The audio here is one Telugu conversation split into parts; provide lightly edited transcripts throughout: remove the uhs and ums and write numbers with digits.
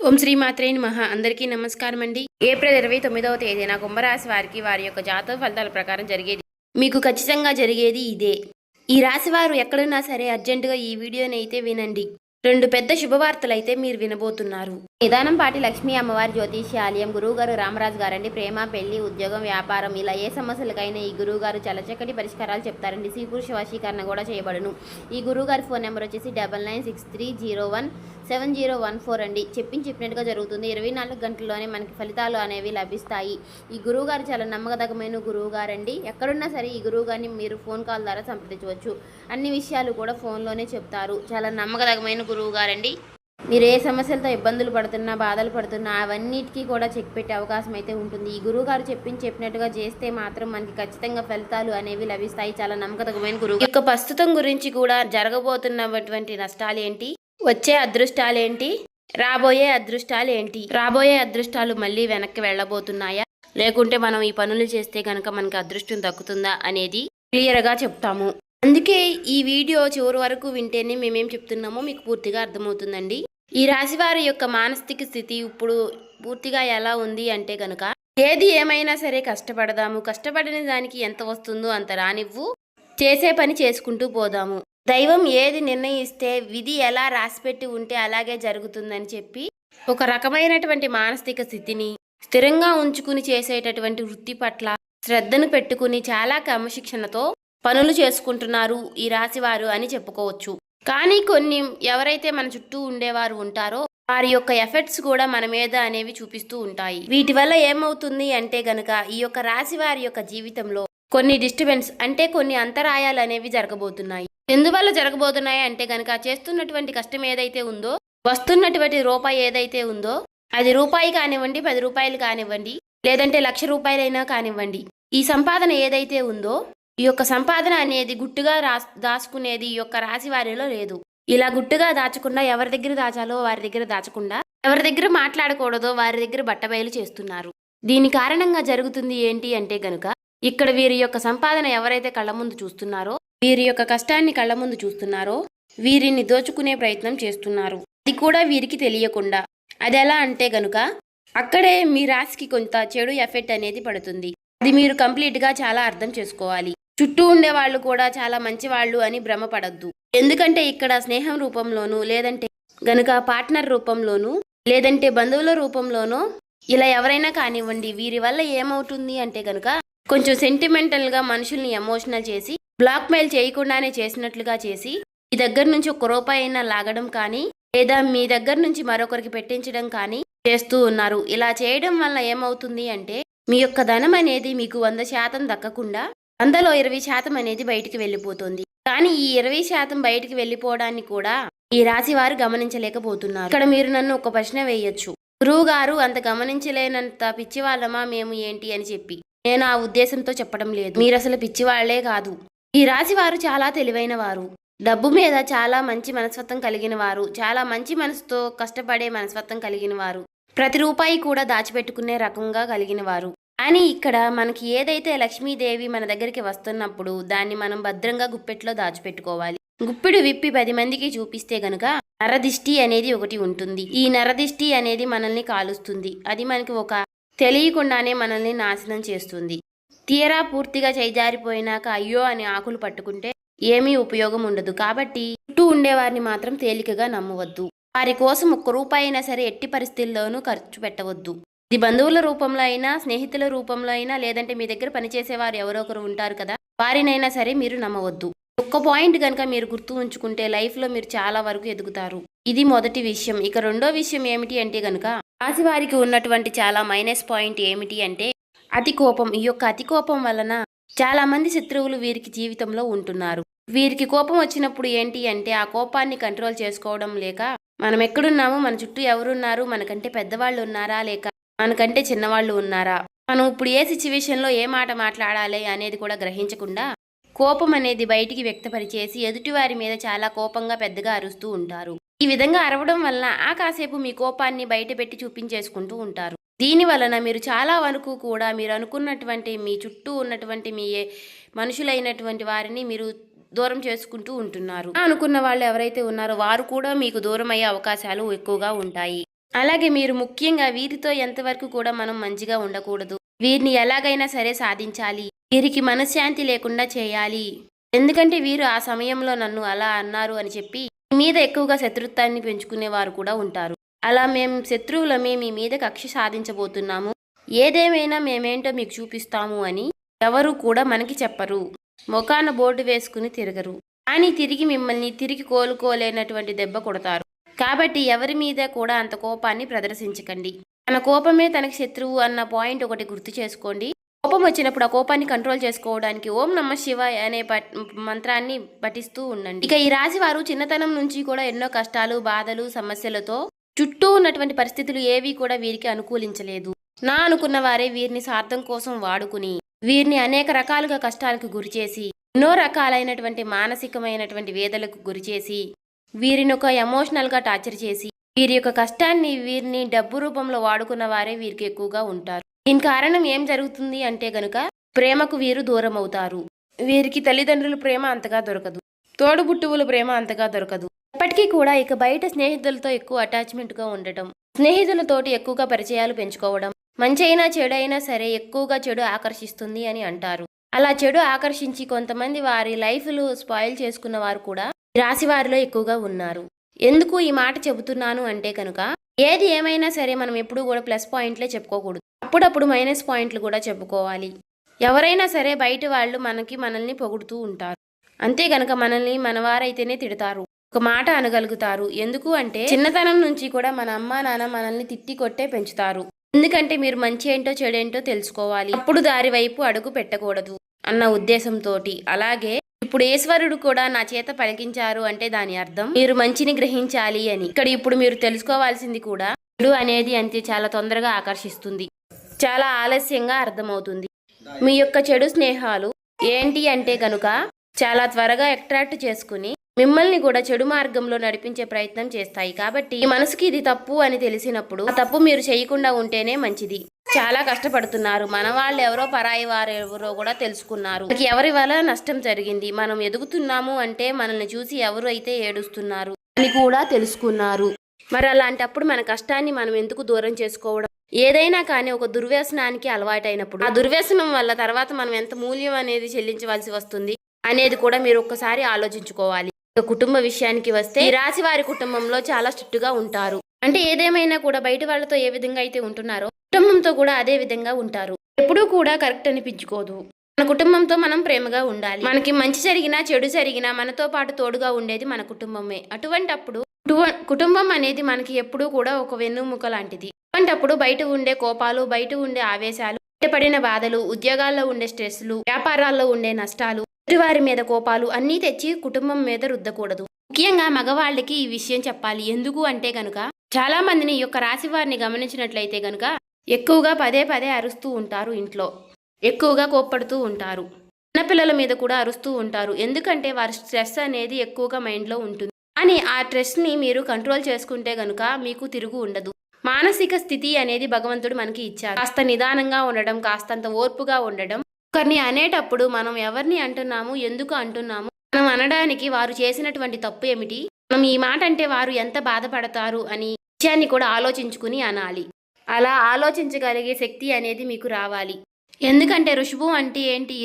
ఓం శ్రీ మాత్రే నమః. అందరికీ నమస్కారం అండి. ఏప్రిల్ 29వ తేదీన కుంభరాశి వారికి వారి యొక్క జాతక ఫలితాల ప్రకారం జరిగేది మీకు ఖచ్చితంగా జరిగేది ఇదే. ఈ రాశి వారు ఎక్కడున్నా సరే అర్జెంటుగా ఈ వీడియోని అయితే వినండి. రెండు పెద్ద శుభవార్తలు అయితే మీరు వినబోతున్నారు. నిదానంపాటి లక్ష్మీ అమ్మవారి జ్యోతిష్యాలయం గురువుగారు రామరాజు గారండి. ప్రేమ, పెళ్లి, ఉద్యోగం, వ్యాపారం ఇలా ఏ సమస్యలకైనా ఈ గురువుగారు చాలా చక్కటి పరిష్కారాలు చెప్తారండి. స్త్రీ పురుష వశీకరణ కూడా చేయబడును. ఈ గురువుగారి ఫోన్ నెంబర్ వచ్చేసి 9963017014 అండి. చెప్పినట్టుగా జరుగుతుంది. 24 గంటల్లోనే మనకి ఫలితాలు అనేవి లభిస్తాయి. ఈ గురువుగారు చాలా నమ్మకదగమైన గురువుగారండి. ఎక్కడున్నా సరే ఈ గురువుగారిని మీరు ఫోన్ కాల్ ద్వారా సంప్రదించవచ్చు. అన్ని విషయాలు కూడా ఫోన్లోనే చెప్తారు. చాలా నమ్మకదగమైన గురువుగారండి. మీరు ఏ సమస్యలతో ఇబ్బందులు పడుతున్నా, బాధలు పడుతున్నా అవన్నిటికీ కూడా చెక్ పెట్టే అవకాశం అయితే ఉంటుంది. ఈ గురువుగారు చెప్పినట్టుగా చేస్తే మాత్రం మనకి ఖచ్చితంగా ఫలితాలు అనేవి లభిస్తాయి. చాలా నమ్మకదగమైన గురువు యొక్క ప్రస్తుతం గురించి కూడా జరగబోతున్నటువంటి నష్టాలేంటి, వచ్చే అదృష్టాలేంటి, రాబోయే అదృష్టాలేంటి, రాబోయే అదృష్టాలు మళ్ళీ వెనక్కి వెళ్ళబోతున్నాయా, లేకుంటే మనం ఈ పనులు చేస్తే కనుక మనకి అదృష్టం దక్కుతుందా అనేది క్లియర్గా చెప్తాము. అందుకే ఈ వీడియో చివరి వరకు వింటేనే మేమేం చెప్తున్నామో మీకు పూర్తిగా అర్థమవుతుందండి. ఈ రాశి వారి యొక్క మానసిక స్థితి ఇప్పుడు పూర్తిగా ఎలా ఉంది అంటే కనుక, ఏది ఏమైనా సరే కష్టపడదాము, కష్టపడిన దానికి ఎంత వస్తుందో అంత రానివ్వు, చేసే పని చేసుకుంటూ పోదాము, దైవం ఏది నిర్ణయిస్తే విధి ఎలా రాసిపెట్టి ఉంటే అలాగే జరుగుతుందని చెప్పి ఒక రకమైనటువంటి మానసిక స్థితిని స్థిరంగా ఉంచుకుని చేసేటటువంటి వృత్తి పట్ల శ్రద్ధను పెట్టుకుని చాలా క్రమశిక్షణతో పనులు చేసుకుంటున్నారు ఈ రాశివారు అని చెప్పుకోవచ్చు. కానీ కొన్ని ఎవరైతే మన చుట్టూ ఉండేవారు ఉంటారో వారి యొక్క ఎఫెక్ట్స్ కూడా మన మీద అనేవి చూపిస్తూ ఉంటాయి. వీటి వల్ల ఏమవుతుంది అంటే గనక ఈ యొక్క రాశి వారి యొక్క జీవితంలో కొన్ని డిస్టర్బెన్స్ అంటే కొన్ని అంతరాయాలు అనేవి జరగబోతున్నాయి. ఎందువల్ల జరగబోతున్నాయి అంటే గనక, చేస్తున్నటువంటి కష్టం ఏదైతే ఉందో, వస్తున్నటువంటి రూపాయి ఏదైతే ఉందో, అది రూపాయి కానివ్వండి, 10 రూపాయలు కానివ్వండి, లేదంటే 1,00,000 రూపాయలైనా కానివ్వండి, ఈ సంపాదన ఏదైతే ఉందో ఈ యొక్క సంపాదన అనేది గుట్టుగా దాచుకునేది ఈ యొక్క రాశి వారిలో లేదు. ఇలా గుట్టుగా దాచకుండా ఎవరి దగ్గర దాచాలో వారి దగ్గర దాచకుండా, ఎవరి దగ్గర మాట్లాడకూడదో వారి దగ్గర బట్టబయలు చేస్తున్నారు. దీని కారణంగా జరుగుతుంది ఏంటి అంటే గనుక, ఇక్కడ వీరి యొక్క సంపాదన ఎవరైతే కళ్ళ ముందు చూస్తున్నారో, వీరి యొక్క కష్టాన్ని కళ్ళ ముందు చూస్తున్నారో, వీరిని దోచుకునే ప్రయత్నం చేస్తున్నారు. అది కూడా వీరికి తెలియకుండా. అది ఎలా అంటే గనుక, అక్కడే మీ రాశికి కొంత చెడు ఎఫెక్ట్ అనేది పడుతుంది. అది మీరు కంప్లీట్గా చాలా అర్థం చేసుకోవాలి. చుట్టూ ఉండే వాళ్ళు కూడా చాలా మంచి వాళ్ళు అని భ్రమపడద్దు. ఎందుకంటే ఇక్కడ స్నేహం రూపంలోనూ, లేదంటే గనుక పార్ట్నర్ రూపంలోనూ, లేదంటే బంధువుల రూపంలోనూ ఇలా ఎవరైనా కానివ్వండి, వీరి వల్ల ఏమవుతుంది అంటే గనుక కొంచెం సెంటిమెంటల్గా మనుషుల్ని ఎమోషనల్ చేసి, బ్లాక్మెయిల్ చేయకుండానే చేసినట్లుగా చేసి మీ దగ్గర నుంచి 1 రూపాయి అయినా లాగడం కానీ, లేదా మీ దగ్గర నుంచి మరొకరికి పెట్టించడం కానీ చేస్తూ ఉన్నారు. ఇలా చేయడం వల్ల ఏమవుతుంది అంటే మీ యొక్క ధనం అనేది మీకు 100% దక్కకుండా అందులో 20% అనేది బయటికి వెళ్ళిపోతుంది. కానీ ఈ 20% బయటికి వెళ్ళిపోవడాన్ని కూడా ఈ రాశి వారు గమనించలేకపోతున్నారు. ఇక్కడ మీరు నన్ను ఒక ప్రశ్న వేయొచ్చు, గురువు గారు అంత గమనించలేనంత పిచ్చివాళ్ళమా మేము ఏంటి అని చెప్పి. నేను ఆ ఉద్దేశంతో చెప్పడం లేదు. మీరు అసలు పిచ్చివాళ్లే కాదు. ఈ రాశి వారు చాలా తెలివైన వారు, డబ్బు మీద చాలా మంచి మనస్తత్వం కలిగిన వారు, చాలా మంచి మనసుతో కష్టపడే మనస్తత్వం కలిగిన వారు, ప్రతి రూపాయి కూడా దాచిపెట్టుకునే రకంగా కలిగిన వారు. కానీ ఇక్కడ మనకి ఏదైతే లక్ష్మీదేవి మన దగ్గరికి వస్తున్నప్పుడు దాన్ని మనం భద్రంగా గుప్పెట్లో దాచిపెట్టుకోవాలి. గుప్పెడు విప్పి 10 మందికి చూపిస్తే గనుక నరదిష్టి అనేది ఒకటి ఉంటుంది. ఈ నరదిష్టి అనేది మనల్ని కాలుస్తుంది. అది మనకి ఒక తెలియకుండానే మనల్ని నాశనం చేస్తుంది. తీరా పూర్తిగా చేజారిపోయినాక అయ్యో అని ఆకులు పట్టుకుంటే ఏమీ ఉపయోగం ఉండదు. కాబట్టి చుట్టూ ఉండేవారిని మాత్రం తేలికగా నమ్మవద్దు. వారి కోసం 1 రూపాయి అయినా సరే ఎట్టి పరిస్థితుల్లోనూ ఖర్చు పెట్టవద్దు. ఇది బంధువుల రూపంలో అయినా, స్నేహితుల రూపంలో అయినా, లేదంటే మీ దగ్గర పనిచేసేవారు ఎవరో ఒకరు ఉంటారు కదా, వారినైనా సరే మీరు నమ్మవద్దు. ఒక్క పాయింట్ కనుక మీరు గుర్తు ఉంచుకుంటే లైఫ్లో మీరు చాలా వరకు ఎదుగుతారు. ఇది మొదటి విషయం. ఇక రెండో విషయం ఏమిటి అంటే గనుక, రాశి వారికి ఉన్నటువంటి చాలా మైనస్ పాయింట్ ఏమిటి అంటే అతి కోపం. ఈ యొక్క అతి కోపం వలన చాలా మంది శత్రువులు వీరికి జీవితంలో ఉంటున్నారు. వీరికి కోపం వచ్చినప్పుడు ఏంటి అంటే ఆ కోపాన్ని కంట్రోల్ చేసుకోవడం లేక, మనం ఎక్కడున్నాము, మన చుట్టూ ఎవరున్నారు, మనకంటే పెద్దవాళ్ళు ఉన్నారా, లేక మనకంటే చిన్నవాళ్ళు ఉన్నారా, మనం ఇప్పుడు ఏ సిచ్యువేషన్లో ఏ మాట మాట్లాడాలి అనేది కూడా గ్రహించకుండా కోపం అనేది బయటికి వ్యక్తపరిచేసి ఎదుటివారి మీద చాలా కోపంగా పెద్దగా అరుస్తూ ఉంటారు. ఈ విధంగా అరవడం వలన ఆ కాసేపు మీ కోపాన్ని బయట పెట్టి చూపించేసుకుంటూ ఉంటారు. దీని వలన మీరు చాలా వరకు కూడా మీరు అనుకున్నటువంటి మీ చుట్టూ ఉన్నటువంటి మీ మనుషులైనటువంటి వారిని మీరు దూరం చేసుకుంటూ ఉంటున్నారు. అనుకున్న వాళ్ళు ఎవరైతే ఉన్నారో వారు కూడా మీకు దూరం అయ్యే అవకాశాలు ఎక్కువగా ఉంటాయి. అలాగే మీరు ముఖ్యంగా వీరితో ఎంతవరకు కూడా మనం మంచిగా ఉండకూడదు. వీరిని ఎలాగైనా సరే సాధించాలి, వీరికి మనశ్శాంతి లేకుండా చేయాలి. ఎందుకంటే వీరు ఆ సమయంలో నన్ను అలా అన్నారు అని చెప్పి మీ మీద ఎక్కువగా శత్రుత్వాన్ని పెంచుకునేవారు కూడా ఉంటారు. అలా మేము శత్రువులమే మీ మీద కక్ష సాధించబోతున్నాము, ఏదేమైనా మేమేంటో మీకు చూపిస్తాము అని ఎవరు కూడా మనకి చెప్పరు. మొఖాన బోర్డు వేసుకుని తిరగరు, కానీ తిరిగి మిమ్మల్ని తిరిగి కోలుకోలేనటువంటి దెబ్బ కొడతారు. కాబట్టి ఎవరి మీద కూడా అంత కోపాన్ని ప్రదర్శించకండి. తన కోపమే తనకి శత్రువు అన్న పాయింట్ ఒకటి గుర్తు చేసుకోండి. కోపం వచ్చినప్పుడు ఆ కోపాన్ని కంట్రోల్ చేసుకోవడానికి ఓం నమః శివాయ అనే మంత్రాన్ని పఠిస్తూ ఉండండి. ఇక ఈ రాశి వారు చిన్నతనం నుంచి కూడా ఎన్నో కష్టాలు, బాధలు, సమస్యలతో చుట్టూ ఉన్నటువంటి పరిస్థితులు ఏవి కూడా వీరికి అనుకూలించలేదు. నా అనుకున్న వారే వీరిని స్వార్థం కోసం వాడుకుని వీరిని అనేక రకాలుగా కష్టాలకు గురిచేసి, ఎన్నో రకాలైనటువంటి మానసికమైనటువంటి వేదలకు గురిచేసి, వీరిని ఒక ఎమోషనల్గా టార్చర్ చేసి, వీరి యొక్క కష్టాన్ని వీరిని డబ్బు రూపంలో వాడుకున్న వారే వీరికి ఎక్కువగా ఉంటారు. దీని కారణం ఏం జరుగుతుంది అంటే గనుక ప్రేమకు వీరు దూరం అవుతారు. వీరికి తల్లిదండ్రుల ప్రేమ అంతగా దొరకదు, తోడుబుట్టువుల ప్రేమ అంతగా దొరకదు. ఇప్పటికీ కూడా ఇక బయట స్నేహితులతో ఎక్కువ అటాచ్మెంట్గా ఉండటం, స్నేహితులతోటి ఎక్కువగా పరిచయాలు పెంచుకోవడం, మంచి అయినా చెడు అయినా సరే ఎక్కువగా చెడు ఆకర్షిస్తుంది అని అంటారు. అలా చెడు ఆకర్షించి కొంతమంది వారి లైఫ్లు స్పాయిల్ చేసుకున్న వారు కూడా రాశి వారిలో ఎక్కువగా ఉన్నారు. ఎందుకు ఈ మాట చెబుతున్నాను అంటే కనుక ఏది ఏమైనా సరే మనం ఎప్పుడూ కూడా ప్లస్ పాయింట్లే చెప్పుకోకూడదు, అప్పుడప్పుడు మైనస్ పాయింట్లు కూడా చెప్పుకోవాలి. ఎవరైనా సరే బయట వాళ్ళు మనల్ని పొగుడుతూ ఉంటారు, అంతే గనక మనల్ని మనవారైతేనే తిడతారు, ఒక మాట అనగలుగుతారు. ఎందుకు అంటే చిన్నతనం నుంచి కూడా మన అమ్మా నాన్న మనల్ని తిట్టి కొట్టే పెంచుతారు. ఎందుకంటే మీరు మంచి ఏంటో చెడేంటో తెలుసుకోవాలి, అప్పుడు దారి వైపు అడుగు పెట్టకూడదు అన్న ఉద్దేశంతో. అలాగే ఇప్పుడు ఈశ్వరుడు కూడా నా చేత పలికించారు అంటే దాని అర్థం మీరు మంచిని గ్రహించాలి అని. ఇక్కడ ఇప్పుడు మీరు తెలుసుకోవాల్సింది కూడా చెడు అనేది అంతే చాలా తొందరగా ఆకర్షిస్తుంది, చాలా ఆలస్యంగా అర్థమవుతుంది. మీ యొక్క చెడు స్నేహాలు ఏంటి అంటే కనుక చాలా త్వరగా అట్రాక్ట్ చేసుకుని మిమ్మల్ని కూడా చెడు మార్గంలో నడిపించే ప్రయత్నం చేస్తాయి. కాబట్టి మనసుకి ఇది తప్పు అని తెలిసినప్పుడు ఆ తప్పు మీరు చేయకుండా ఉంటేనే మంచిది. చాలా కష్టపడుతున్నారు, మన వాళ్ళు ఎవరో పరాయి వారు ఎవరో కూడా తెలుసుకున్నారు, ఎవరి వల్ల నష్టం జరిగింది, మనం ఎదుగుతున్నాము అంటే మనల్ని చూసి ఎవరు అయితే ఏడుస్తున్నారు అని కూడా తెలుసుకున్నారు. మరి అలాంటప్పుడు మన కష్టాన్ని మనం ఎందుకు దూరం చేసుకోవడం? ఏదైనా కానీ ఒక దుర్వ్యసనానికి అలవాటైనప్పుడు ఆ దుర్వ్యసనం వల్ల తర్వాత మనం ఎంత మూల్యం అనేది చెల్లించవలసి వస్తుంది అనేది కూడా మీరు ఒక్కసారి ఆలోచించుకోవాలి. కుటుంబ విషయానికి వస్తే ఈ రాశి వారి కుటుంబంలో చాలా స్ట్రిక్ట్ గా ఉంటారు. అంటే ఏదేమైనా కూడా బయట వాళ్ళతో ఏ విధంగా అయితే ఉంటున్నారో కుటుంబంతో కూడా అదే విధంగా ఉంటారు. ఎప్పుడూ కూడా కరెక్ట్ అనిపించుకోదు. మన కుటుంబంతో మనం ప్రేమగా ఉండాలి. మనకి మంచి జరిగినా చెడు జరిగినా మనతో పాటు తోడుగా ఉండేది మన కుటుంబమే. అటువంటప్పుడు కుటుంబం అనేది మనకి ఎప్పుడూ కూడా ఒక వెన్నుముక లాంటిది. అటువంటప్పుడు బయట ఉండే కోపాలు, బయట ఉండే ఆవేశాలు, బయటపడిన బాధలు, ఉద్యోగాల్లో ఉండే స్ట్రెస్లు, వ్యాపారాల్లో ఉండే నష్టాలు, వారి మీద కోపాలు అన్నీ తెచ్చి కుటుంబం మీద రుద్దకూడదు. ముఖ్యంగా మగవాళ్ళకి ఈ విషయం చెప్పాలి. ఎందుకు అంటే గనుక చాలా మందిని ఈ యొక్క రాశి వారిని గమనించినట్లయితే గనుక ఎక్కువగా పదే పదే అరుస్తూ ఉంటారు, ఇంట్లో ఎక్కువగా కోప్పడుతూ ఉంటారు, చిన్నపిల్లల మీద కూడా అరుస్తూ ఉంటారు. ఎందుకంటే వారి స్ట్రెస్ అనేది ఎక్కువగా మైండ్లో ఉంటుంది. కానీ ఆ స్ట్రెస్ని మీరు కంట్రోల్ చేసుకుంటే గనుక మీకు తిరుగు ఉండదు. మానసిక స్థితి అనేది భగవంతుడు మనకి ఇచ్చారు. కాస్త నిదానంగా ఉండడం, కాస్తంత ఓర్పుగా ఉండడం. ఒకరిని అనేటప్పుడు మనం ఎవరిని అంటున్నాము, ఎందుకు అంటున్నాము, మనం అనడానికి వారు చేసినటువంటి తప్పు ఏమిటి, మనం ఈ మాట అంటే వారు ఎంత బాధపడతారు అని విషయాన్ని కూడా ఆలోచించుకుని అనాలి. అలా ఆలోచించగలిగే శక్తి అనేది మీకు రావాలి. ఎందుకంటే ఋషభం అంటే ఏంటి?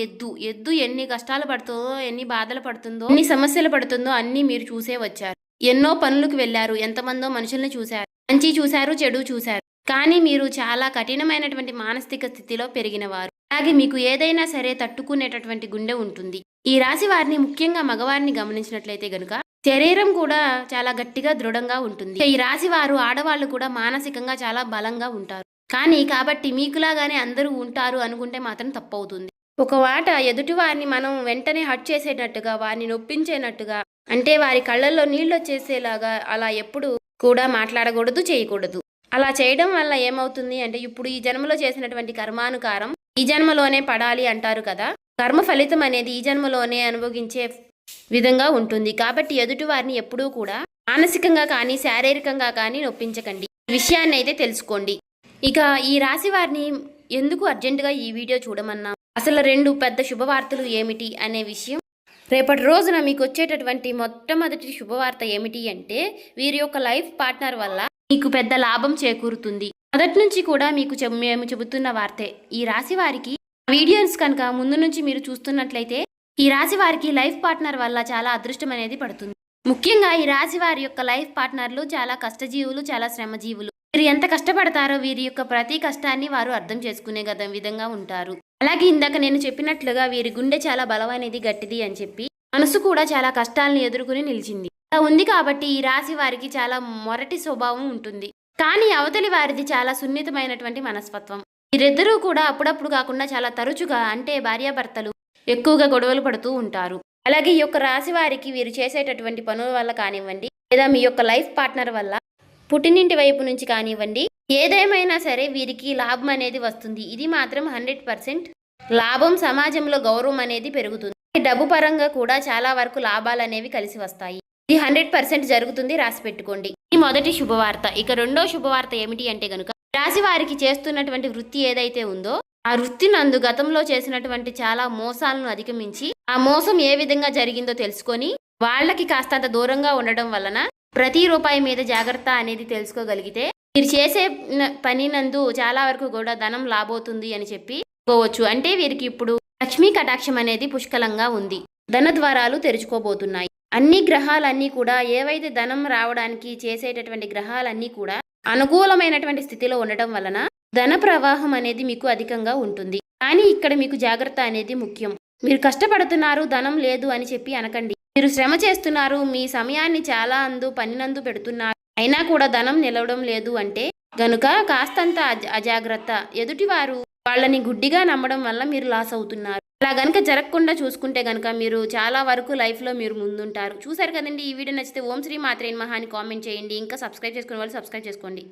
ఎద్దు ఎన్ని కష్టాలు పడుతుందో, ఎన్ని బాధలు పడుతుందో, ఎన్ని సమస్యలు పడుతుందో అన్నీ మీరు చూసే వచ్చారు. ఎన్నో పనులకు వెళ్ళారు, ఎంతమందో మనుషుల్ని చూశారు, మంచి చూశారు, చెడు చూశారు. కానీ మీరు చాలా కఠినమైనటువంటి మానసిక స్థితిలో పెరిగినవారు. అలాగే మీకు ఏదైనా సరే తట్టుకునేటటువంటి గుండె ఉంటుంది. ఈ రాశి వారిని ముఖ్యంగా మగవారిని గమనించినట్లయితే గనుక శరీరం కూడా చాలా గట్టిగా దృఢంగా ఉంటుంది. ఈ రాశి వారు ఆడవాళ్ళు కూడా మానసికంగా చాలా బలంగా ఉంటారు. కానీ కాబట్టి మీకులాగానే అందరూ ఉంటారు అనుకుంటే మాత్రం తప్పవుతుంది. ఒక మాట ఎదుటి వారిని మనం వెంటనే హర్ట్ చేసేటట్టుగా, వారిని నొప్పించేటట్టుగా, అంటే వారి కళ్ళల్లో నీళ్ళు వచ్చేసేలాగా అలా ఎప్పుడు కూడా మాట్లాడకూడదు, చేయకూడదు. అలా చేయడం వల్ల ఏమవుతుంది అంటే ఇప్పుడు ఈ జన్మలో చేసినటువంటి కర్మానుకారం ఈ జన్మలోనే పడాలి అంటారు కదా. కర్మ ఫలితం అనేది ఈ జన్మలోనే అనుభవించే విధంగా ఉంటుంది. కాబట్టి ఎదుటి వారిని ఎప్పుడూ కూడా మానసికంగా కానీ శారీరకంగా కానీ నొప్పించకండి. ఈ విషయాన్ని అయితే తెలుసుకోండి. ఇక ఈ రాశి వారిని ఎందుకు అర్జెంటుగా ఈ వీడియో చూడమన్నా, అసలు 2 పెద్ద శుభవార్తలు ఏమిటి అనే విషయం, రేపటి రోజున మీకు వచ్చేటటువంటి మొట్టమొదటి శుభవార్త ఏమిటి అంటే వీరి యొక్క లైఫ్ పార్ట్నర్ వల్ల మీకు పెద్ద లాభం చేకూరుతుంది. మొదటి నుంచి కూడా మీకు మేము చెబుతున్న వార్తే. ఈ రాశి వారికి వీడియోస్ కనుక ముందు నుంచి మీరు చూస్తున్నట్లయితే ఈ రాశి వారికి లైఫ్ పార్ట్నర్ వల్ల చాలా అదృష్టం అనేది పడుతుంది. ముఖ్యంగా ఈ రాశి వారి యొక్క లైఫ్ పార్ట్నర్లు చాలా కష్టజీవులు, చాలా శ్రమజీవులు. వీరు ఎంత కష్టపడతారో వీరి యొక్క ప్రతి కష్టాన్ని వారు అర్థం చేసుకునే విధంగా ఉంటారు. అలాగే ఇందాక నేను చెప్పినట్లుగా వీరి గుండె చాలా బలమైనది, గట్టిది అని చెప్పి మనసు కూడా చాలా కష్టాలను ఎదుర్కొని నిలిచింది. అలా ఉంది కాబట్టి ఈ రాశి వారికి చాలా మొరటి స్వభావం ఉంటుంది. కానీ అవతలి వారిది చాలా సున్నితమైనటువంటి మనస్తత్వం. వీరిద్దరూ కూడా అప్పుడప్పుడు కాకుండా చాలా తరచుగా, అంటే భార్యాభర్తలు ఎక్కువగా గొడవలు పడుతూ ఉంటారు. అలాగే ఈ యొక్క రాశి వారికి వీరు చేసేటటువంటి పనుల వల్ల కానివ్వండి, లేదా మీ యొక్క లైఫ్ పార్ట్నర్ వల్ల పుట్టినింటి వైపు నుంచి కానివ్వండి, ఏదేమైనా సరే వీరికి లాభం అనేది వస్తుంది. ఇది మాత్రం 100% లాభం. సమాజంలో గౌరవం అనేది పెరుగుతుంది. డబ్బు పరంగా కూడా చాలా వరకు లాభాలు అనేవి కలిసి వస్తాయి. ఇది 100% జరుగుతుంది, రాసి పెట్టుకోండి. ఈ మొదటి శుభవార్త. ఇక రెండో శుభవార్త ఏమిటి అంటే గనుక, రాశి వారికి చేస్తున్నటువంటి వృత్తి ఏదైతే ఉందో ఆ వృత్తి నందు గతంలో చేసినటువంటి చాలా మోసాలను అధిగమించి ఆ మోసం ఏ విధంగా జరిగిందో తెలుసుకొని వాళ్ళకి కాస్తంత దూరంగా ఉండడం వలన ప్రతి రూపాయి మీద జాగ్రత్త అనేది తెలుసుకోగలిగితే మీరు చేసే పని నందు చాలా వరకు కూడా ధనం లాభవుతుంది అని చెప్పుకోవచ్చు. అంటే వీరికి ఇప్పుడు లక్ష్మీ కటాక్షం అనేది పుష్కలంగా ఉంది. ధన ద్వారాలు తెరుచుకోబోతున్నాయి. అన్ని గ్రహాలన్నీ కూడా ఏవైతే ధనం రావడానికి చేసేటటువంటి గ్రహాలన్నీ కూడా అనుకూలమైనటువంటి స్థితిలో ఉండటం వలన ధన ప్రవాహం అనేది మీకు అధికంగా ఉంటుంది. కానీ ఇక్కడ మీకు జాగ్రత్త అనేది ముఖ్యం. మీరు కష్టపడుతున్నారు, ధనం లేదు అని చెప్పి అనకండి. మీరు శ్రమ చేస్తున్నారు, మీ సమయాన్ని చాలా పనినందు పెడుతున్నారు, అయినా కూడా ధనం నిలవడం లేదు అంటే గనుక కాస్తంత అజాగ్రత్త. ఎదుటివారు వాళ్ళని గుడ్డిగా నమ్మడం వల్ల మీరు లాస్ అవుతున్నారు. అలా గనుక జరగకుండా చూసుకుంటే గనుక మీరు చాలా వరకు లైఫ్లో మీరు ముందుంటారు. చూసారు కదండి. ఈ వీడియో నచ్చితే ఓం శ్రీ మాత్రే నమః అని కామెంట్ చేయండి. ఇంకా సబ్స్క్రైబ్ చేసుకునే వాళ్ళు సబ్స్క్రైబ్ చేసుకోండి.